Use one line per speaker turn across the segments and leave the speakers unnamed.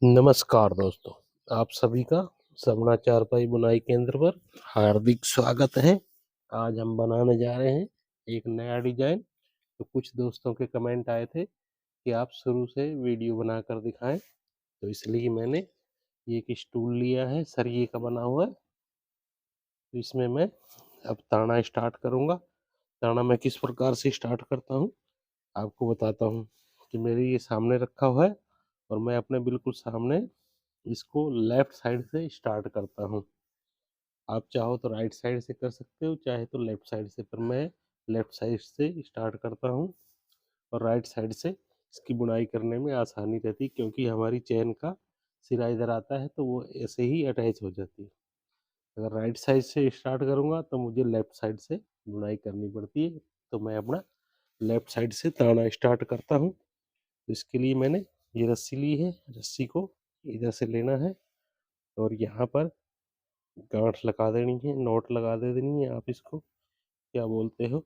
नमस्कार दोस्तों, आप सभी का सपना चारपाई बुनाई केंद्र पर हार्दिक स्वागत है। आज हम बनाने जा रहे हैं एक नया डिजाइन। तो कुछ दोस्तों के कमेंट आए थे कि आप शुरू से वीडियो बनाकर दिखाएं, तो इसलिए मैंने ये एक स्टूल लिया है, सरिये का बना हुआ है। तो इसमें मैं अब ताना स्टार्ट करूँगा। ताना मैं किस प्रकार से स्टार्ट करता हूँ आपको बताता हूँ कि मेरे ये सामने रखा हुआ है और मैं अपने बिल्कुल सामने इसको लेफ्ट साइड से स्टार्ट करता हूँ। आप चाहो तो राइट साइड से कर सकते हो, चाहे तो लेफ्ट साइड से, पर मैं लेफ्ट साइड से स्टार्ट करता हूँ और राइट साइड से इसकी बुनाई करने में आसानी रहती, क्योंकि हमारी चेन का सिरा इधर आता है तो वो ऐसे ही अटैच हो जाती है। अगर राइट साइड से स्टार्ट करूँगा तो मुझे लेफ्ट साइड से बुनाई करनी पड़ती है, तो मैं अपना लेफ्ट साइड से ताना स्टार्ट करता हूँ। तो इसके लिए मैंने ये रस्सी ली है, रस्सी को इधर से लेना है और यहाँ पर गांठ लगा देनी है, नोट लगा दे देनी है। आप इसको क्या बोलते हो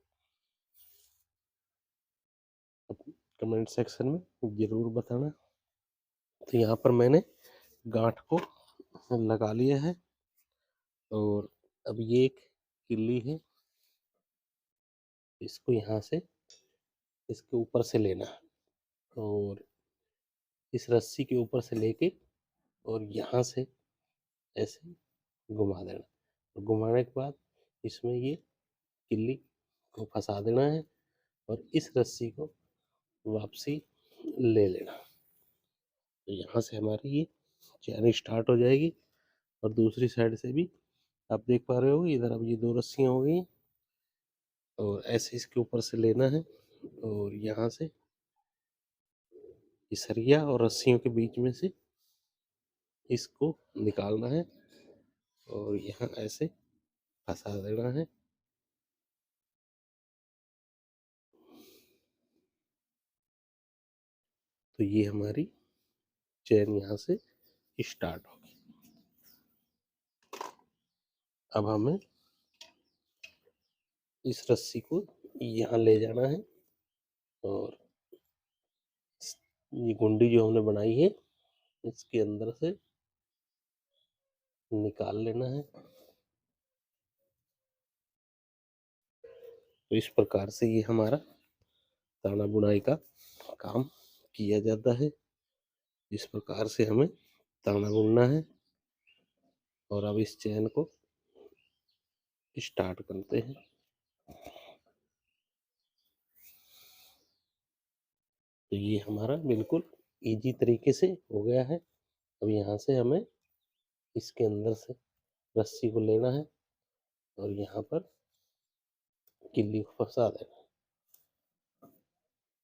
कमेंट सेक्शन में ज़रूर बताना। तो यहाँ पर मैंने गांठ को लगा लिया है और अब ये एक किल्ली है, इसको यहाँ से इसके ऊपर से लेना है और इस रस्सी के ऊपर से लेके और यहाँ से ऐसे घुमा देना और घुमाने के बाद इसमें ये किल्ली को फंसा देना है और इस रस्सी को वापसी ले लेना। तो यहाँ से हमारी ये चैन स्टार्ट हो जाएगी और दूसरी साइड से भी आप देख पा रहे हो इधर अब ये दो रस्सियाँ हो गई और ऐसे इसके ऊपर से लेना है और यहाँ से ये सरिया और रस्सियों के बीच में से इसको निकालना है और यहाँ ऐसे फंसा देना है। तो ये हमारी चैन यहाँ से स्टार्ट होगी। अब हमें इस रस्सी को यहाँ ले जाना है और ये गुंडी जो हमने बनाई है इसके अंदर से निकाल लेना है। तो इस प्रकार से ये हमारा ताना बुनाई का काम किया जाता है। इस प्रकार से हमें ताना बुनना है और अब इस चैन को स्टार्ट करते हैं। तो ये हमारा बिल्कुल इजी तरीके से हो गया है। अब यहाँ से हमें इसके अंदर से रस्सी को लेना है और यहाँ पर किल्ली को फंसा देना है।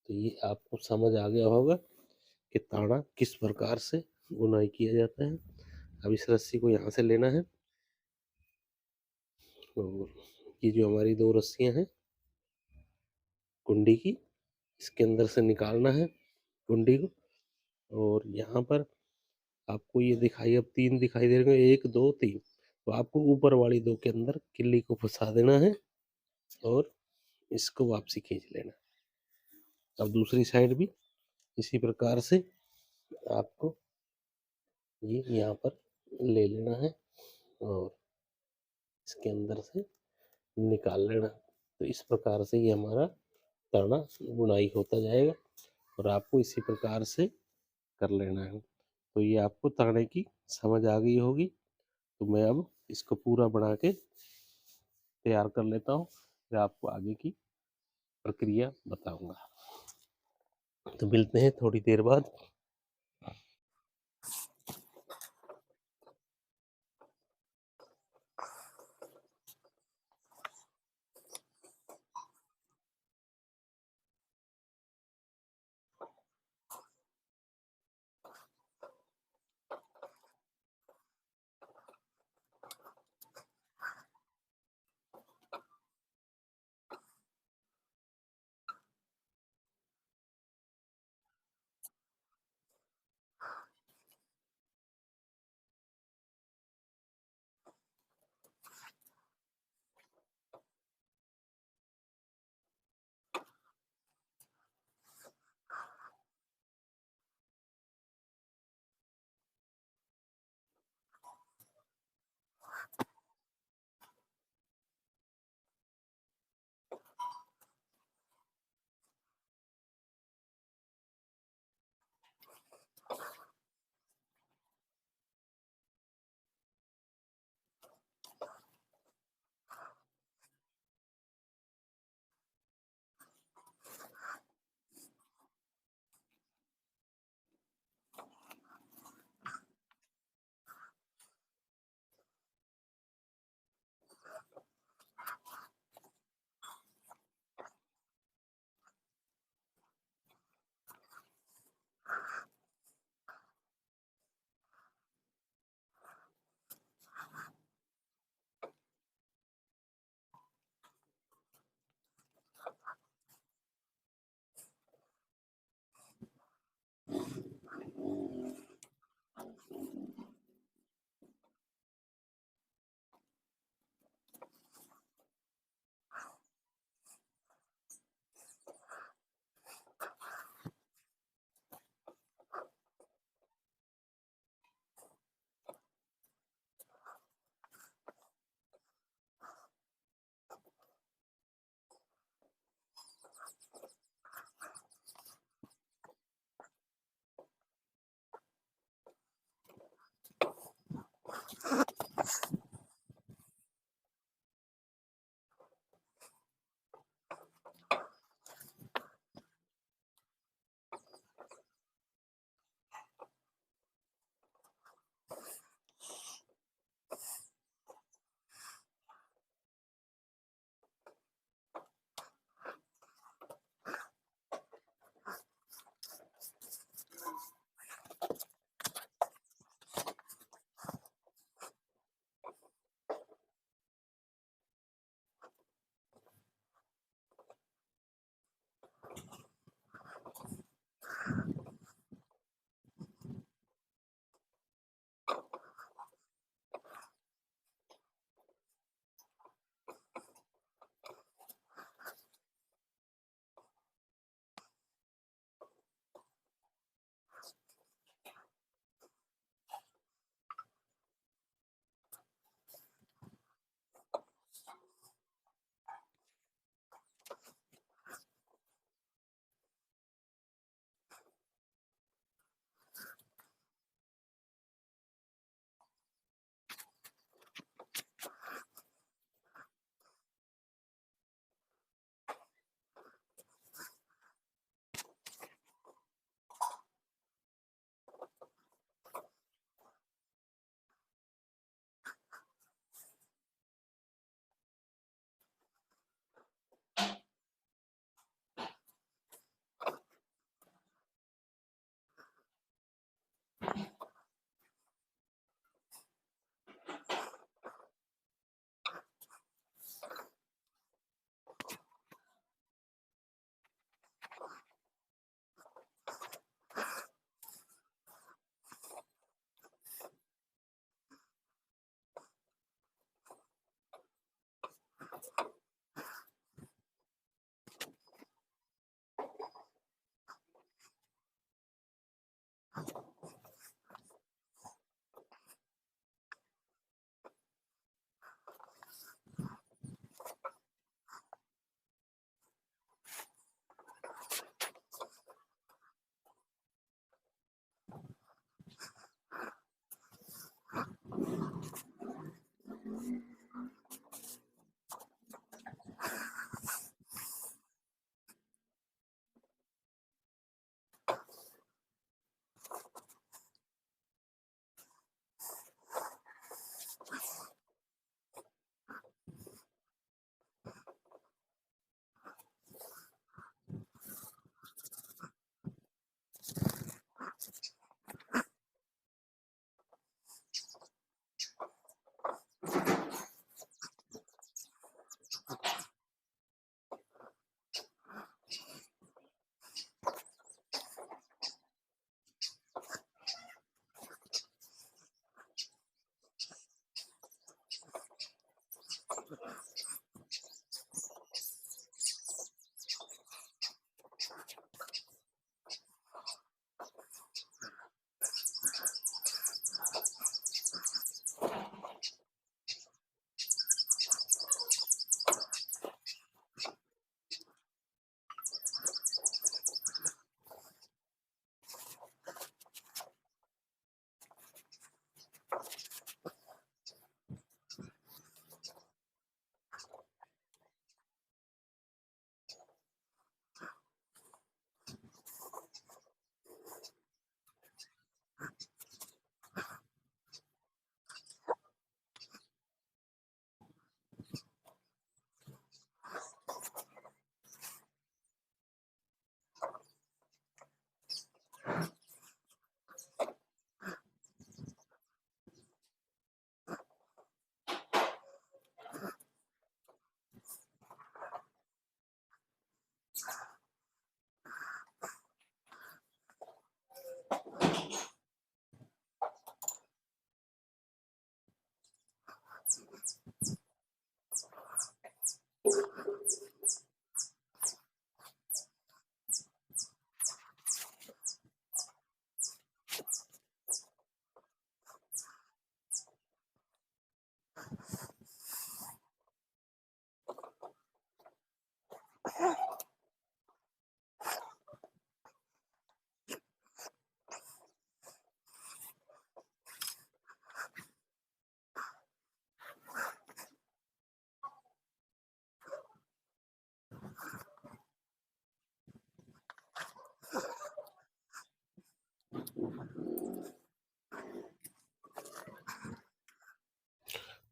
तो ये आपको समझ आ गया होगा कि ताना किस प्रकार से बुनाई किया जाता है। अब इस रस्सी को यहाँ से लेना है और ये जो हमारी दो रस्सियाँ हैं कुंडी की, इसके अंदर से निकालना है कुंडी को और यहाँ पर आपको ये दिखाई अब तीन दिखाई दे रहे हैं, एक दो तीन। तो आपको ऊपर वाली दो के अंदर किल्ली को फंसा देना है और इसको वापसी खींच लेना। अब दूसरी साइड भी इसी प्रकार से आपको ये यहाँ पर ले लेना है और इसके अंदर से निकाल लेना। तो इस प्रकार से ये हमारा ताना बुनाई होता जाएगा और आपको इसी प्रकार से कर लेना है। तो ये आपको ताने की समझ आ गई होगी। तो मैं अब इसको पूरा बना के तैयार कर लेता हूँ, फिर आपको आगे की प्रक्रिया बताऊंगा। तो मिलते हैं थोड़ी देर बाद।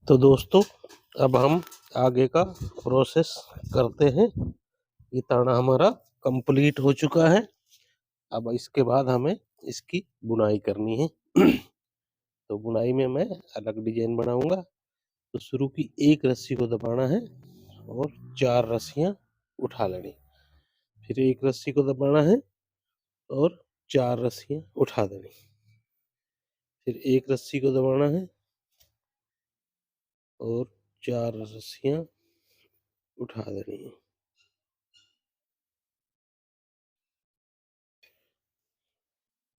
तो दोस्तों अब हम आगे का प्रोसेस करते हैं। ये ताना हमारा कंप्लीट हो चुका है। अब इसके बाद हमें इसकी बुनाई करनी है। तो बुनाई में मैं अलग डिजाइन बनाऊंगा। तो शुरू की एक रस्सी को दबाना है और 4 रस्सियां उठा लेनी। फिर एक रस्सी को दबाना है और 4 रस्सियां उठा देनी। फिर एक रस्सी को दबाना है और 4 रस्सियां उठा देनी है।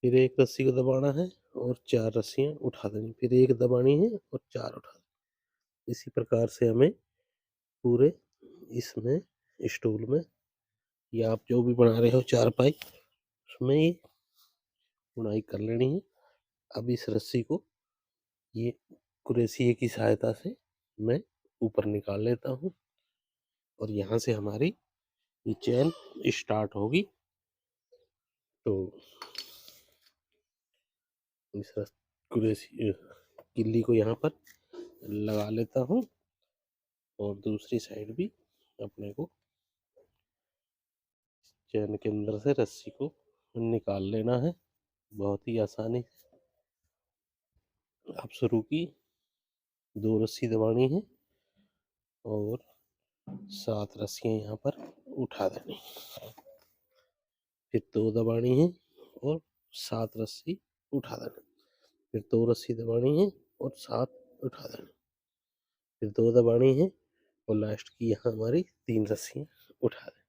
फिर एक रस्सी को दबाना है और 4 रस्सियां उठा देनी। फिर एक दबानी है और 4 उठा देनी। इसी प्रकार से हमें पूरे इसमें स्टूल में या आप जो भी बना रहे हो चारपाई उसमें ये बुनाई कर लेनी है। अब इस रस्सी को ये कुरेसिये की सहायता से मैं ऊपर निकाल लेता हूँ और यहाँ से हमारी ये चैन स्टार्ट होगी। तो इस कुरेसी किल्ली को यहाँ पर लगा लेता हूँ और दूसरी साइड भी अपने को चैन के अंदर से रस्सी को निकाल लेना है बहुत ही आसानी से। अब शुरू की 2 रस्सी दबानी है और 7 रस्सियां यहाँ पर उठा देनी। फिर 2 दबानी है और 7 रस्सी उठा देनी। फिर 2 रस्सी दबानी है और 7 उठा देनी। फिर 2 दबानी है और लास्ट की यहाँ हमारी 3 रस्सियां उठा देनी।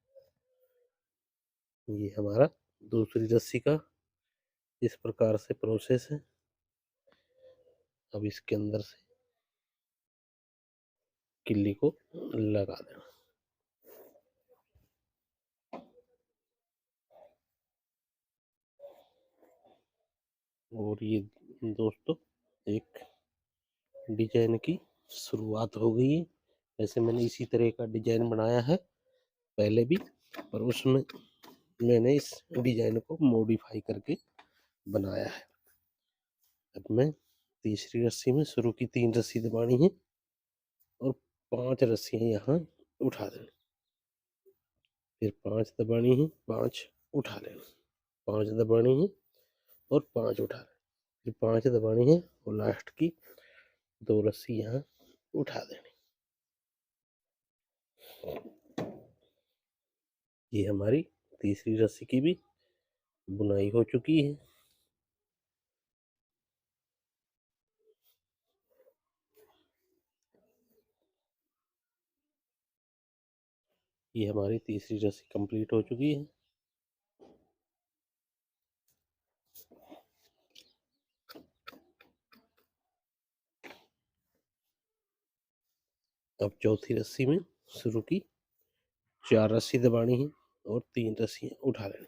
ये हमारा दूसरी रस्सी का इस प्रकार से प्रोसेस है। अब इसके अंदर से किल्ली को लगा देना। और ये दोस्तों एक डिजाइन की शुरुआत हो गई है। वैसे मैंने इसी तरह का डिजाइन बनाया है पहले भी, पर उसमें मैंने इस डिजाइन को मॉडिफाई करके बनाया है। अब मैं तीसरी रस्सी में शुरू की 3 रस्सी दबानी है और 5 रस्सियां यहाँ उठा देनी। फिर 5 दबानी है, 5 उठा लेना। 5 दबानी है और 5 उठा लेना। फिर 5 दबानी है और लास्ट की 2 रस्सी यहाँ उठा देनी। ये हमारी तीसरी रस्सी की भी बुनाई हो चुकी है। ये हमारी तीसरी रस्सी कंप्लीट हो चुकी है। अब चौथी रस्सी में शुरू की 4 रस्सी दबानी है और 3 रस्सियां उठा लेनी।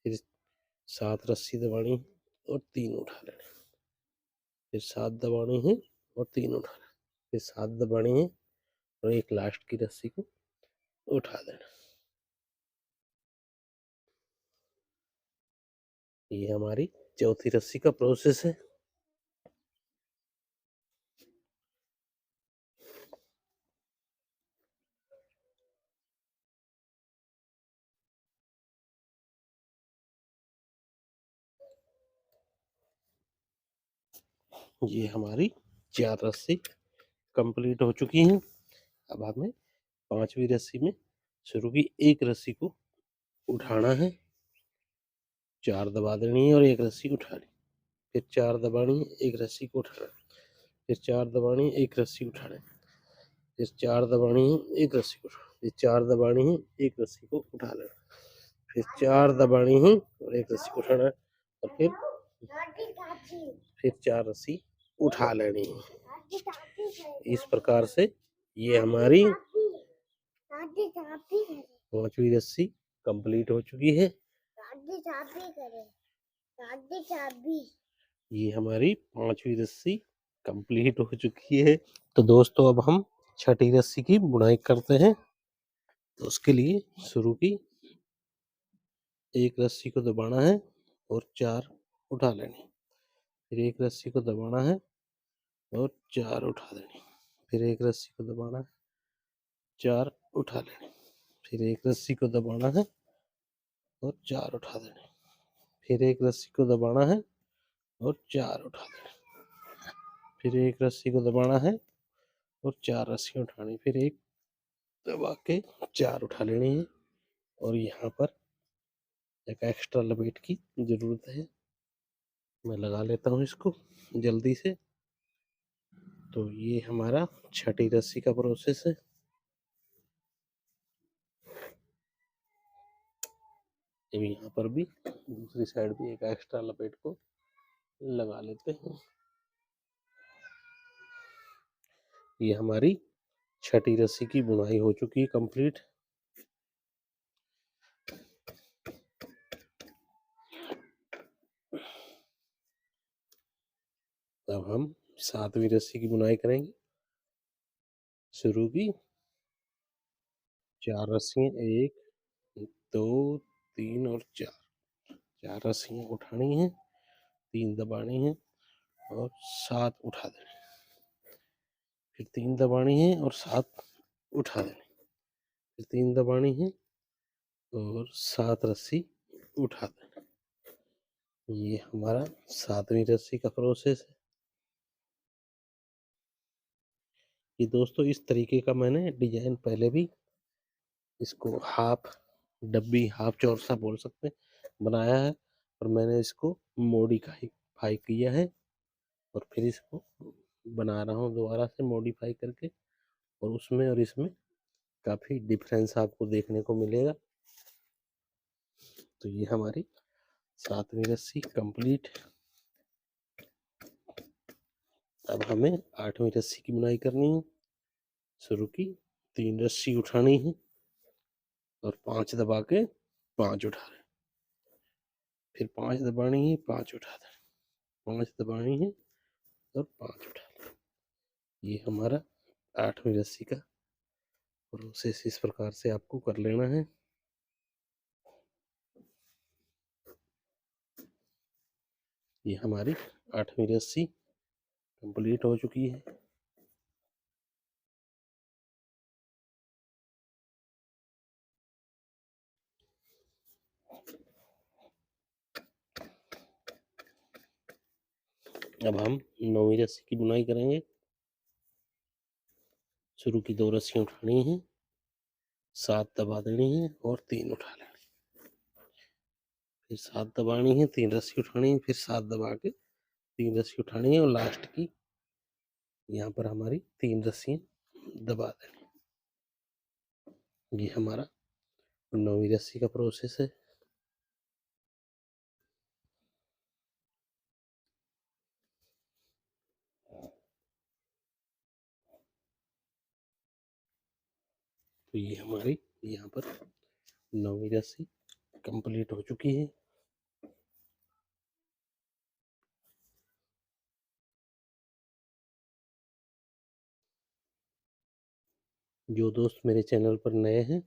फिर 7 रस्सी दबानी है और 3 उठा लेनी। फिर 7 दबानी है और 3 उठा लेनी। फिर 7 दबानी है और एक लास्ट की रस्सी को उठा देना। ये हमारी चौथी रस्सी का प्रोसेस है। ये हमारी 4 रस्सी कंप्लीट हो चुकी हैं। अब हमें 5वीं रस्सी में शुरू की एक रस्सी को उठाना है, 4 दबा देनी है और एक रस्सी उठानी। फिर 4 दबानी है, एक रस्सी को उठाना। फिर 4 दबानी है, एक रस्सी उठाना। फिर 4 दबानी है, एक रस्सी को उठाना। फिर 4 दबानी है, एक रस्सी को उठा लेना। फिर 4 दबानी है और एक रस्सी को उठाना और फिर 4 रस्सी उठा लेनी है। इस प्रकार से ये हमारी 5वीं रस्सी कंप्लीट हो चुकी है। ये हमारी 5वीं रस्सी कंप्लीट हो चुकी है। तो दोस्तों अब हम छठी रस्सी की बुनाई करते हैं। तो उसके लिए शुरू की एक रस्सी को दबाना है और 4 उठा लेनी। फिर एक रस्सी को दबाना है और 4 उठा देनी। फिर एक रस्सी को दबाना है, 4 उठा लेनी। फिर एक रस्सी को दबाना है और 4 उठा देनी। फिर एक रस्सी को दबाना है और 4 उठा देनी। फिर एक रस्सी को दबाना है और 4 रस्सी उठानी। फिर एक दबा के 4 उठा लेनी है। और यहाँ पर एक एक्स्ट्रा लपेट की जरूरत है। मैं लगा लेता हूँ इसको जल्दी से। तो ये हमारा छठी रस्सी का प्रोसेस है। अब यहाँ पर भी दूसरी साइड भी एक एक्स्ट्रा लपेट को लगा लेते हैं। ये हमारी छठी रस्सी की बुनाई हो चुकी है कंप्लीट। अब हम 7वीं रस्सी की बुनाई करेंगे। शुरू की 4 रस्सियाँ, 1 2 3 और 4 रस्सियाँ उठानी है, 3 दबानी है और 7 उठा देनी। फिर 3 दबानी है और 7 उठा देनी। फिर 3 दबानी है और 7 रस्सी उठा देनी। ये हमारा 7वीं रस्सी का प्रोसेस है। ये दोस्तों इस तरीके का मैंने डिजाइन पहले भी इसको हाफ डब्बी, हाफ चौरसा बोल सकते हैं, बनाया है। और मैंने इसको मॉडिफाई किया है और फिर इसको बना रहा हूँ दोबारा से मॉडिफाई करके। और उसमें और इसमें काफ़ी डिफरेंस आपको देखने को मिलेगा। तो ये हमारी 7वीं रस्सी कंप्लीट। अब हमें 8वीं रस्सी की बुनाई करनी है। शुरू की 3 रस्सी उठानी है और 5 दबा के 5 उठा रहे। फिर 5 दबानी है, 5 उठा दें। 5 दबानी है और 5 उठा लें। ये हमारा 8वीं रस्सी का प्रोसेस इस प्रकार से आपको कर लेना है। ये हमारी 8वीं रस्सी कंप्लीट हो चुकी है। अब हम 9वीं रस्सी की बुनाई करेंगे। शुरू की 2 रस्सियाँ उठानी है, 7 दबा देनी है और 3 उठा लेनी। फिर 7 दबानी है, 3 रस्सी उठानी है, फिर 7 दबा के 3 रस्सी उठानी है और लास्ट की यहाँ पर हमारी 3 रस्सियाँ दबा देनी। ये हमारा 9वीं रस्सी का प्रोसेस है। तो ये हमारी यहाँ पर 9वीं रस्सी कंप्लीट हो चुकी है। जो दोस्त मेरे चैनल पर नए हैं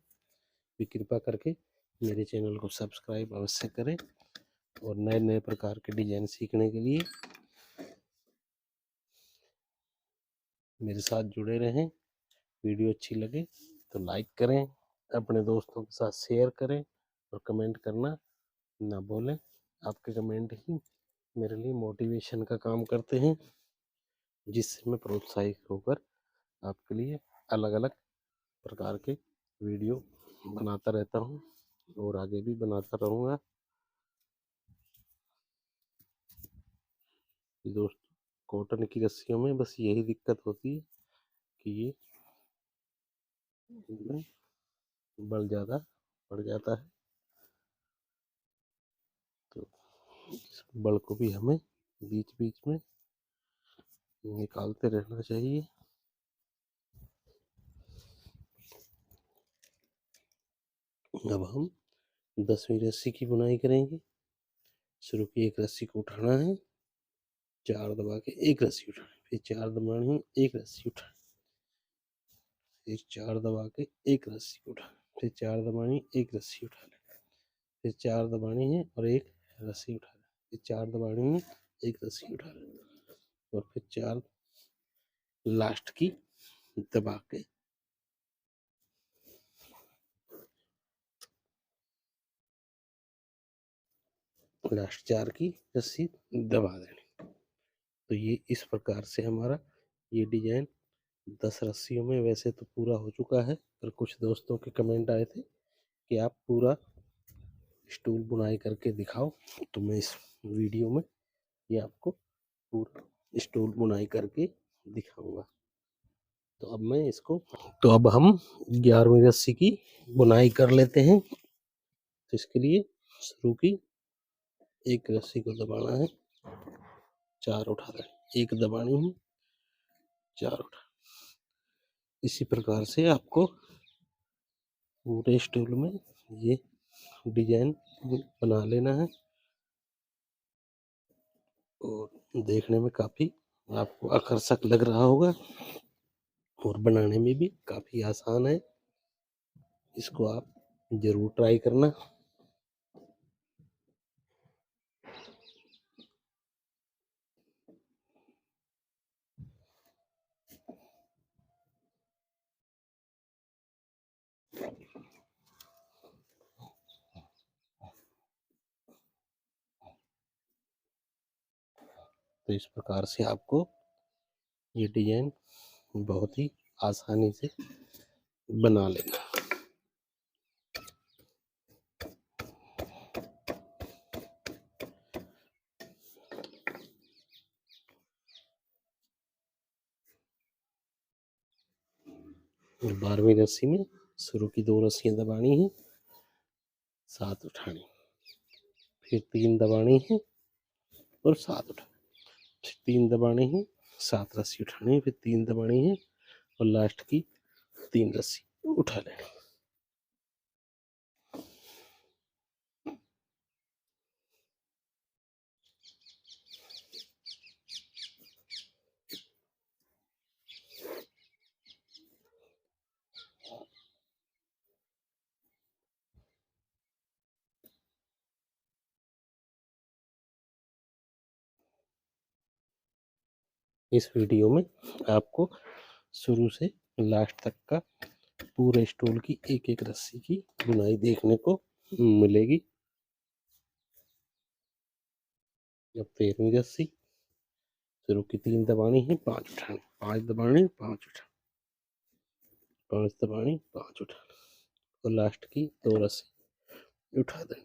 वे कृपा करके मेरे चैनल को सब्सक्राइब अवश्य करें और नए नए प्रकार के डिजाइन सीखने के लिए मेरे साथ जुड़े रहें। वीडियो अच्छी लगे तो लाइक करें, अपने दोस्तों के साथ शेयर करें और कमेंट करना ना भूलें। आपके कमेंट ही मेरे लिए मोटिवेशन का काम करते हैं, जिससे मैं प्रोत्साहित होकर आपके लिए अलग अलग प्रकार के वीडियो बनाता रहता हूँ और आगे भी बनाता रहूँगा। दोस्त कॉटन की रस्सियों में बस यही दिक्कत होती है कि ये इनमें बल ज़्यादा पड़ जाता है। तो इस बल को भी हमें बीच बीच में निकालते रहना चाहिए। अब हम 10वीं रस्सी की बुनाई करेंगे। शुरू की 1 रस्सी को उठाना है, 4 दबा के 1 रस्सी उठानी, फिर 4 दबानी है, 1 रस्सी उठानी, फिर 4 दबा के 1 रस्सी उठानी, फिर 4 दबानी, 1 रस्सी उठा लें, फिर 4 दबानी है और 1 रस्सी उठा लें, ये 4 दबानी है, एक रस्सी उठा लेना और फिर 4 लास्ट की दबा के लास्ट 4 की रस्सी दबा देनी। तो ये इस प्रकार से हमारा ये डिजाइन 10 रस्सियों में वैसे तो पूरा हो चुका है, पर कुछ दोस्तों के कमेंट आए थे कि आप पूरा स्टूल बुनाई करके दिखाओ, तो मैं इस वीडियो में ये आपको पूरा स्टूल बुनाई करके दिखाऊंगा। तो अब हम 11वीं रस्सी की बुनाई कर लेते हैं। तो इसके लिए शुरू की एक रस्सी को दबाना है, 4 उठा दें, एक दबानी है, 4 उठा। इसी प्रकार से आपको पूरे स्टूल में ये डिजाइन बना लेना है और देखने में काफी आपको आकर्षक लग रहा होगा और बनाने में भी काफी आसान है। इसको आप जरूर ट्राई करना। तो इस प्रकार से आपको ये डिजाइन बहुत ही आसानी से बना लेना। 12वीं रस्सी में शुरू की 2 रस्सियां दबानी है, 7 उठानी, फिर 3 दबानी है और 7 उठानी, फिर 3 दबानी है, 7 रस्सी उठानी है, फिर 3 दबानी है और लास्ट की 3 रस्सी उठा लेनी। इस वीडियो में आपको शुरू से लास्ट तक का पूरे स्टूल की एक एक रस्सी की बुनाई देखने को मिलेगी। अब 13वीं रस्सी शुरू की 3 दबानी है, 5 उठानी, 5 दबानी, 5 उठानी, 5 दबानी, 5 उठानी और लास्ट की 2 रस्सी उठा देनी।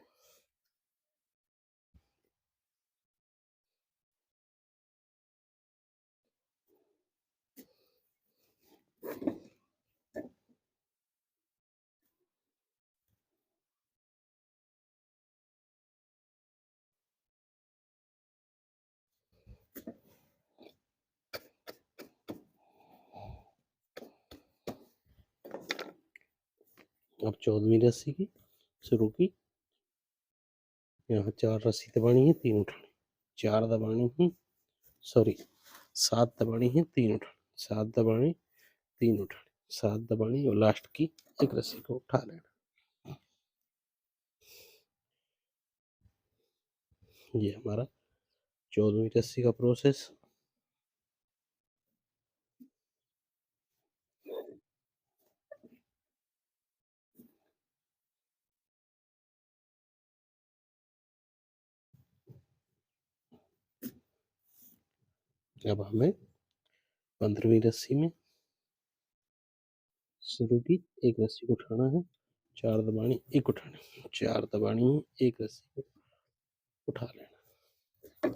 अब 14वीं रस्सी की शुरू की, यहाँ 4 रस्सी दबानी है, 3 उठानी, 4 दबानी है, सॉरी 7 दबानी है, 3 उठानी, 7 दबानी, 3 उठानी, 7 दबानी और लास्ट की एक रस्सी को उठा लेना। ये हमारा 14वीं रस्सी का प्रोसेस। अब हमें 15वीं रस्सी में शुरू की एक रस्सी को उठाना है, 4 दबानी, एक उठानी, 4 दबानी है, एक रस्सी को उठा लेना,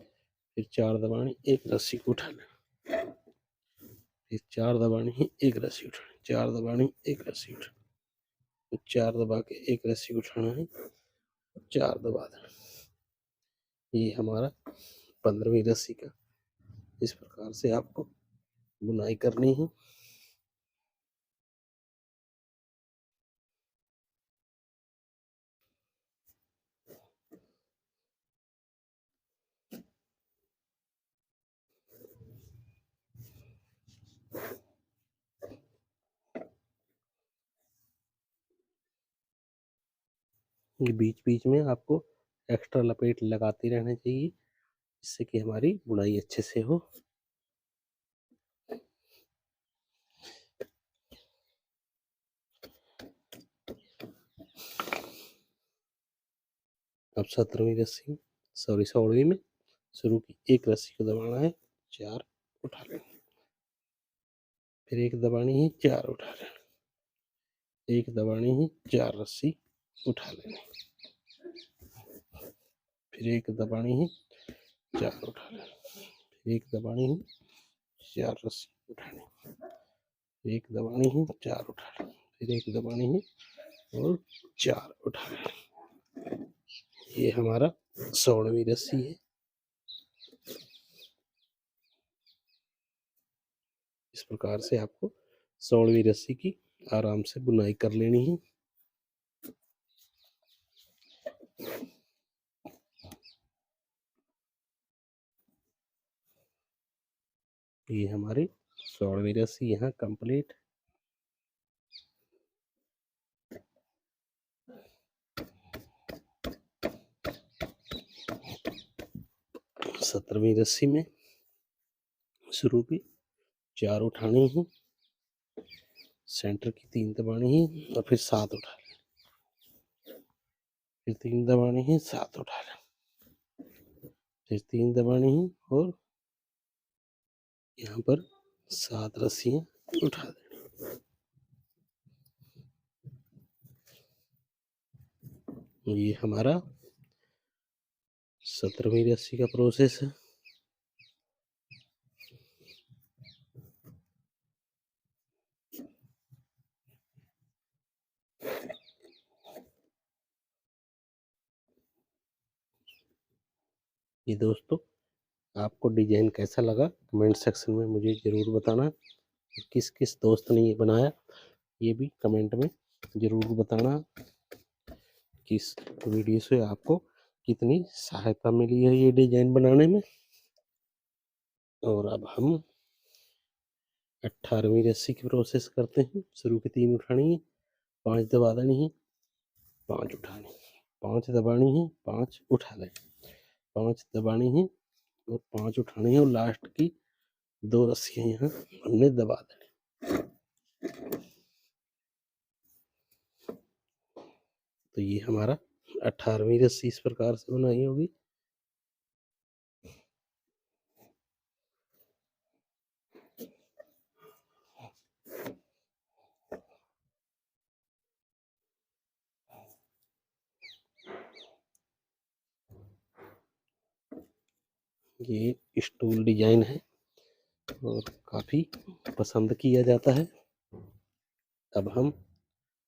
फिर 4 दबानी, एक रस्सी को उठा लेना, फिर 4 दबानी है, एक रस्सी उठानी, 4 दबानी, एक रस्सी उठानी, फिर 4 दबा के एक रस्सी उठाना है, 4 दबा देना। ये हमारा 15वीं रस्सी का इस प्रकार से आपको बुनाई करनी है। ये बीच बीच में आपको एक्स्ट्रा लपेट लगाते रहना चाहिए, जिससे कि हमारी बुनाई अच्छे से हो। अब 17वीं रस्सी, सॉरी 16वीं में शुरू की एक रस्सी को दबाना है, 4 उठा लेना, फिर एक दबानी है, 4 उठा लेना, एक दबानी है, 4 रस्सी उठा लेना, फिर एक दबानी है, 4 उठा लेना, फिर एक दबानी है, 4 रस्सी उठानी, एक दबानी है, 4 उठा लेना, फिर एक दबानी है और 4 उठा लेना। ये हमारा 16वीं रस्सी है। इस प्रकार से आपको 16वीं रस्सी की आराम से बुनाई कर लेनी है। ये हमारी 16वीं रस्सी यहाँ कंप्लीट। सत्रहवीं रस्सी में शुरू की 4 उठानी है, सेंटर की 3 दबानी है और फिर 7 उठा लें, फिर 3 दबानी है, 7 उठा लें, फिर 3 दबानी है और यहाँ पर 7 रस्सियाँ उठा दें। ये हमारा 17वीं रस्सी का प्रोसेस है। ये दोस्तों, आपको डिजाइन कैसा लगा कमेंट सेक्शन में मुझे ज़रूर बताना। किस किस दोस्त ने ये बनाया ये भी कमेंट में ज़रूर बताना। कि इस वीडियो से आपको कितनी सहायता मिली है ये डिजाइन बनाने में। और अब हम 18वीं रस्सी की प्रोसेस करते हैं। शुरू की 3 उठानी है, 5 दबा देनी है, 5 उठानी, 5 दबानी है, 5 उठा लें, 5 दबानी है और 5 उठानी है और लास्ट की 2 रस्सियाँ यहाँ हमने दबा देनी। तो ये हमारा 18वीं रस्सी इस प्रकार से बनाई होगी। ये स्टूल डिजाइन है और काफ़ी पसंद किया जाता है। अब हम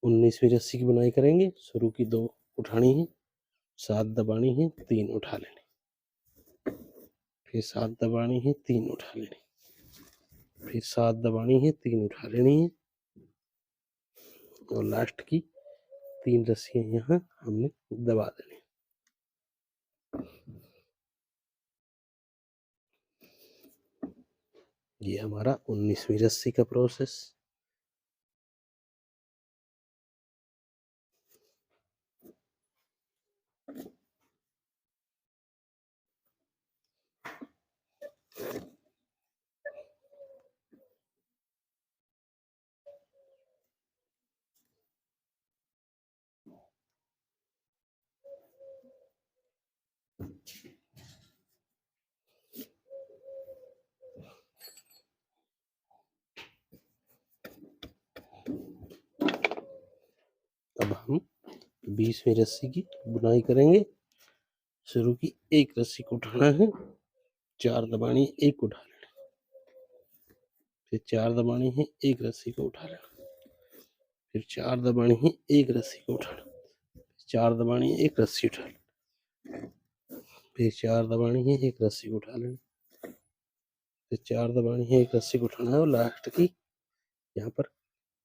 19वीं रस्सी की बुनाई करेंगे। शुरू की 2 उठानी है, 7 दबानी है, 3 उठा लेनी, फिर 7 दबानी है, 3 उठा लेनी, फिर 7 दबानी है, 3 उठा लेनी है और लास्ट की 3 रस्सियाँ यहाँ हमने दबा देनी। ये हमारा 19वीं रस्सी का प्रोसेस। अब हम 20वीं रस्सी की बुनाई करेंगे। शुरू की 1 रस्सी को उठाना है, 4 दबानी है, 1 उठा लेना, फिर 4 दबानी है, 1 रस्सी को उठा लेना, फिर 4 दबानी है, 1 रस्सी को उठाना, 4 दबानी है, 1 रस्सी उठा लेना, फिर 4 दबानी है, 1 रस्सी को उठा लेना, फिर 4 दबानी है, 1 रस्सी को उठाना है और लास्ट की यहाँ पर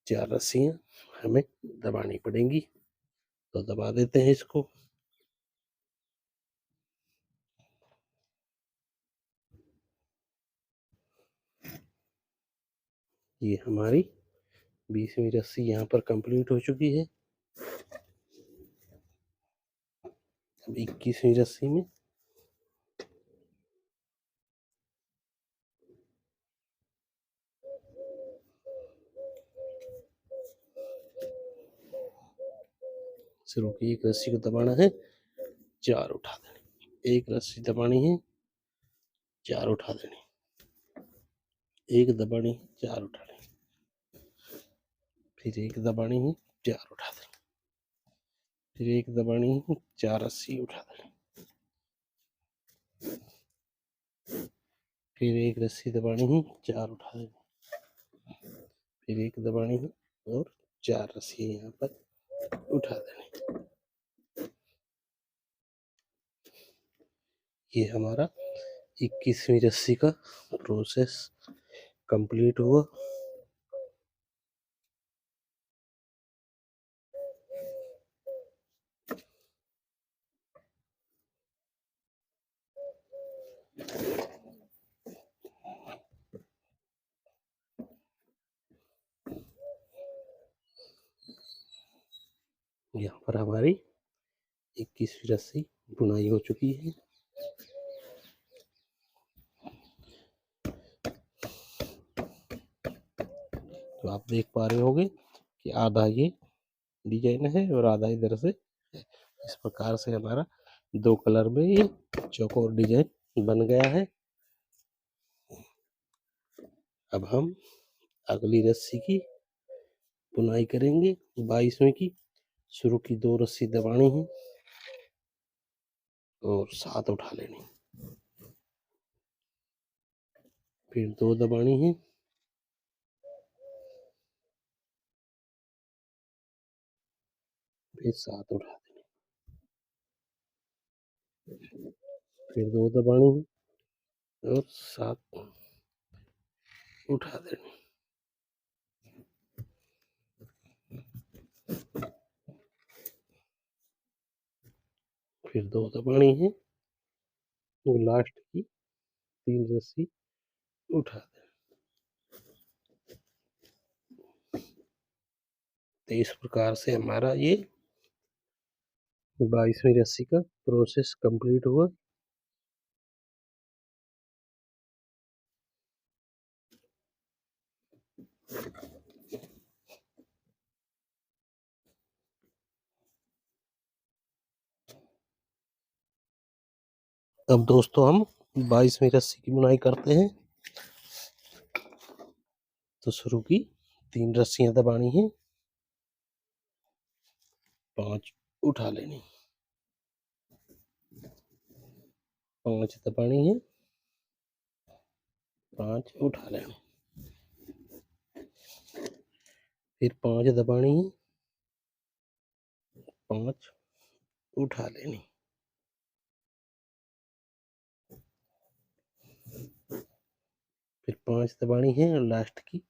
4 रस्सियाँ हमें दबानी पड़ेंगी। तो दबा देते हैं इसको। ये हमारी 20वीं रस्सी यहाँ पर कंप्लीट हो चुकी है। अब 21वीं रस्सी में शुरू की, एक रस्सी को दबाना है, 4 उठा देने, एक रस्सी दबानी है, 4 उठा देने, एक दबानी है, 4 उठा देने, फिर एक दबानी है, 4 उठा देने, फिर एक दबानी है, 4 रस्सी उठा देने, फिर एक रस्सी दबानी है, 4 उठा देने, फिर एक दबानी है और 4 रस्सी यहाँ पर उठा देने। ये हमारा 21वीं रस्सी का प्रोसेस कंप्लीट हुआ। यहाँ पर हमारी 21वीं रस्सी बुनाई हो चुकी है। तो आप देख पा रहे होंगे कि आधा ये डिजाइन है और आधा इधर से। इस प्रकार से हमारा 2 कलर में ये चौकोर डिजाइन बन गया है। अब हम अगली रस्सी की बुनाई करेंगे 22वें की। शुरू की 2 रस्सी दबानी है और 7 उठा लेनी, फिर 2 दबानी है, फिर 7 उठा देनी, फिर 2 दबानी है और 7 उठा देनी, फिर 2 दबानी है और लास्ट की 3 रस्सी उठा देनी। तो इस प्रकार से हमारा ये 22वीं रस्सी का प्रोसेस कंप्लीट हुआ। अब दोस्तों हम 22वीं रस्सी की बुनाई करते हैं। तो शुरू की 3 रस्सियां दबानी है, 5 उठा लेनी, 5 दबानी है, 5 उठा लेनी, फिर 5 दबानी है, 5 उठा लेनी, फिर 5 दबानी है और लास्ट की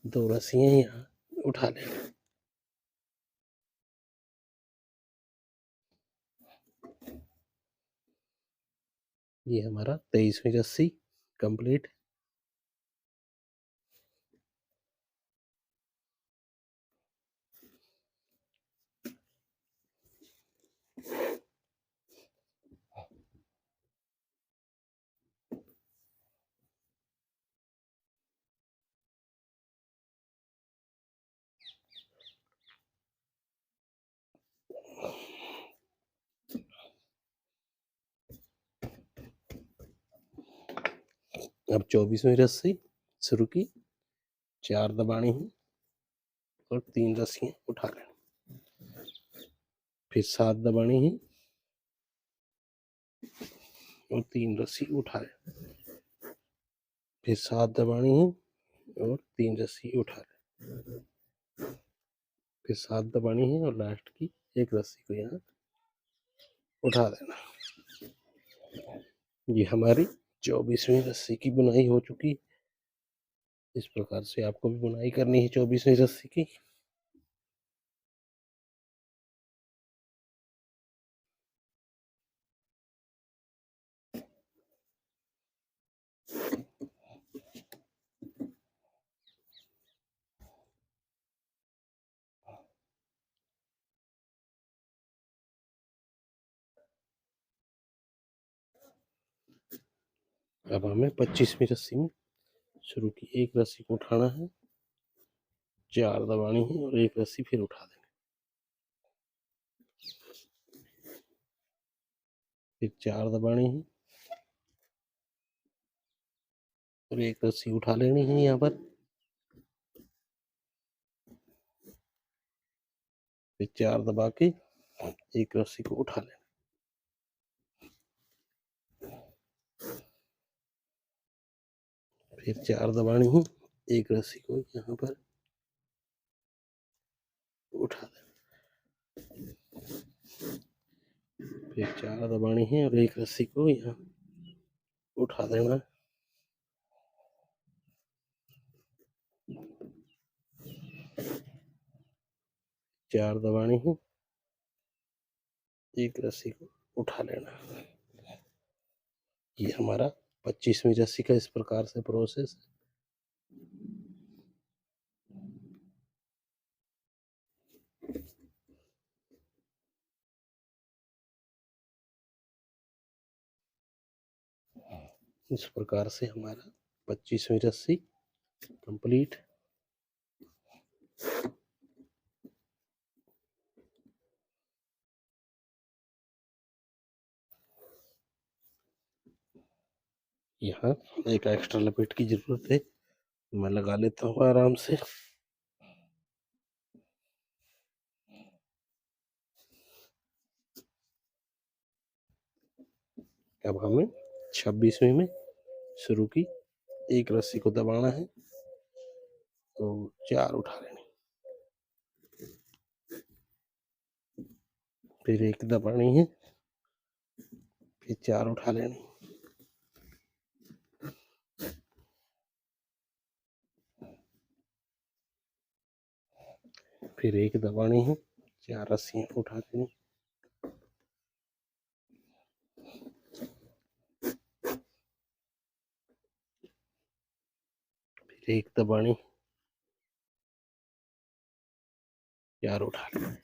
2 रस्सियां यहाँ उठा लेनी। ये हमारा 23वीं रस्सी कंप्लीट। अब 24वीं रस्सी शुरू की, 4 दबानी है और 3 रस्सियां उठा लेनी, फिर 7 दबानी है और 3 रस्सी उठा लेनी, फिर 7 दबानी है और 3 रस्सी उठा लेनी, फिर 7 दबानी है और लास्ट की 1 रस्सी को यहाँ उठा देना। ये हमारी 24वीं रस्सी की बुनाई हो चुकी। इस प्रकार से आपको भी बुनाई करनी है 24वीं रस्सी की। अब हमें 25वीं रस्सी में शुरू की एक रस्सी को उठाना है, 4 दबानी है और एक रस्सी फिर उठा देनी, फिर 4 दबानी है और एक रस्सी उठा लेनी है। यहाँ पर फिर 4 दबा के एक रस्सी को उठा लेना, फिर 4 दबानी है, एक रस्सी को यहाँ पर उठा देना, फिर 4 दबानी है और एक रस्सी को यहाँ उठा देना, चार दबानी है, एक रस्सी को उठा लेना। ये हमारा 25वीं रस्सी का इस प्रकार से प्रोसेस है। इस प्रकार से हमारा 25वीं रस्सी कंप्लीट। यहाँ एक एक्स्ट्रा लपेट की जरूरत है, मैं लगा लेता हूँ आराम से। अब हमें 26वीं में शुरू की एक रस्सी को दबाना है तो 4 उठा लेनी, फिर एक दबानी है, फिर 4 उठा लेनी, फिर एक दबानी है, 4 रस्सियाँ उठा देनी, फिर एक दबानी, 4 उठा लेनी,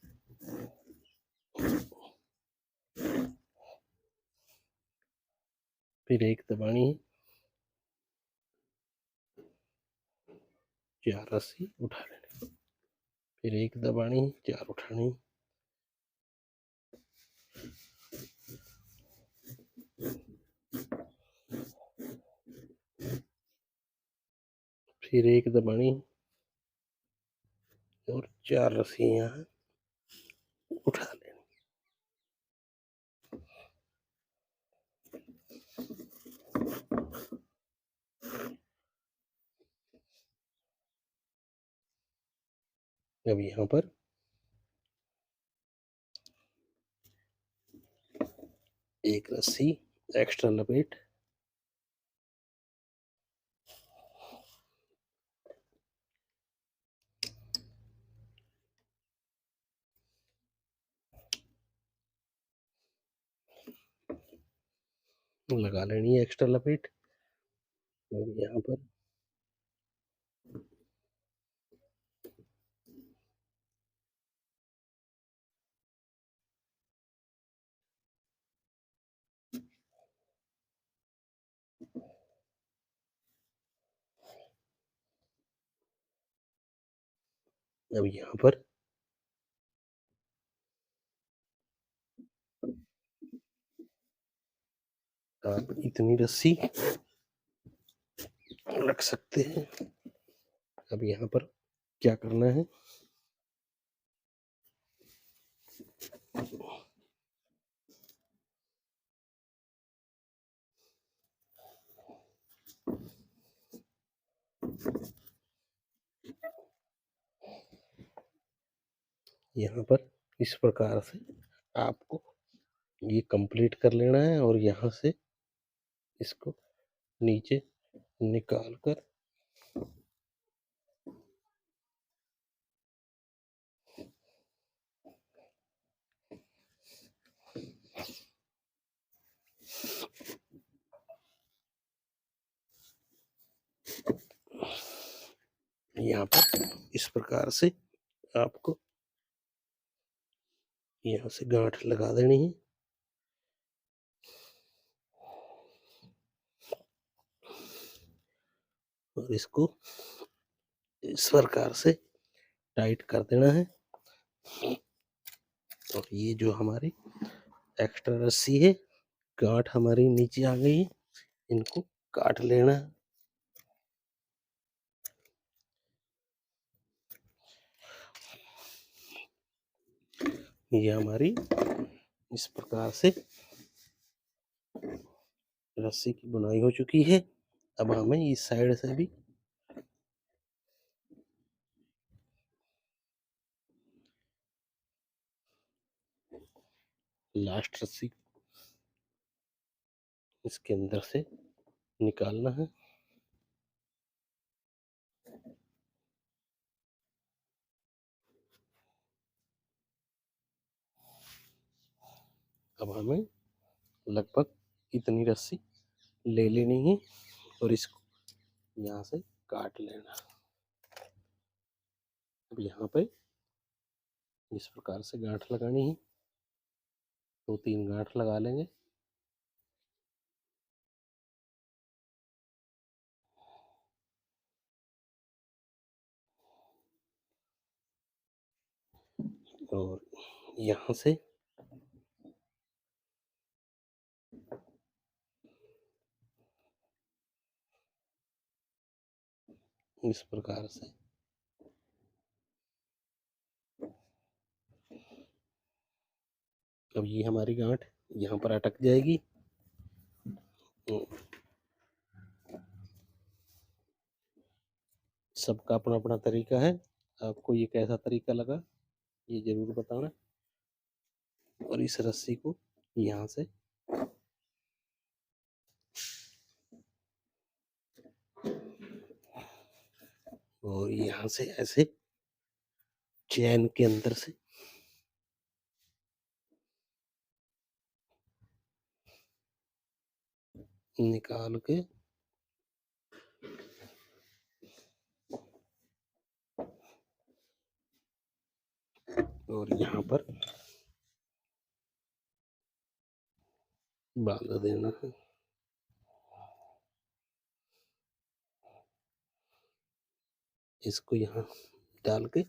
फिर एक दबानी है, 4 रस्सी उठा लेनी, फिर एक दबानी है, 4 उठानी, फिर एक दबानी और 4 रस्सियाँ यहाँ उठा लेनी। अब यहाँ पर एक रस्सी एक्स्ट्रा लपेट लगा लेनी है, एक्स्ट्रा लपेट। और यहाँ पर अब यहाँ पर आप इतनी रस्सी रख सकते हैं। अब यहाँ पर क्या करना है, यहाँ पर इस प्रकार से आपको ये कंप्लीट कर लेना है और यहाँ से इसको नीचे निकाल कर यहाँ पर इस प्रकार से आपको यहाँ से गांठ लगा देनी है। और इसको इस प्रकार से टाइट कर देना है। और ये जो हमारी एक्स्ट्रा रस्सी है, गांठ हमारी नीचे आ गई है, इनको काट लेना है। ये हमारी इस प्रकार से रस्सी की बुनाई हो चुकी है। अब हमें इस साइड से भी लास्ट रस्सी इसके अंदर से निकालना है। अब हमें लगभग इतनी रस्सी ले लेनी है और इसको यहाँ से काट लेना। अब यहाँ पे इस प्रकार से गांठ लगानी है, 2-3 गांठ लगा लेंगे। और यहाँ से इस प्रकार से अब ये हमारी गांठ यहाँ पर अटक जाएगी। सबका अपना अपना तरीका है, आपको ये कैसा तरीका लगा ये जरूर बताना। और इस रस्सी को यहाँ से और यहाँ से ऐसे चैन के अंदर से निकाल के और यहाँ पर बांध देना है। इसको यहाँ डाल के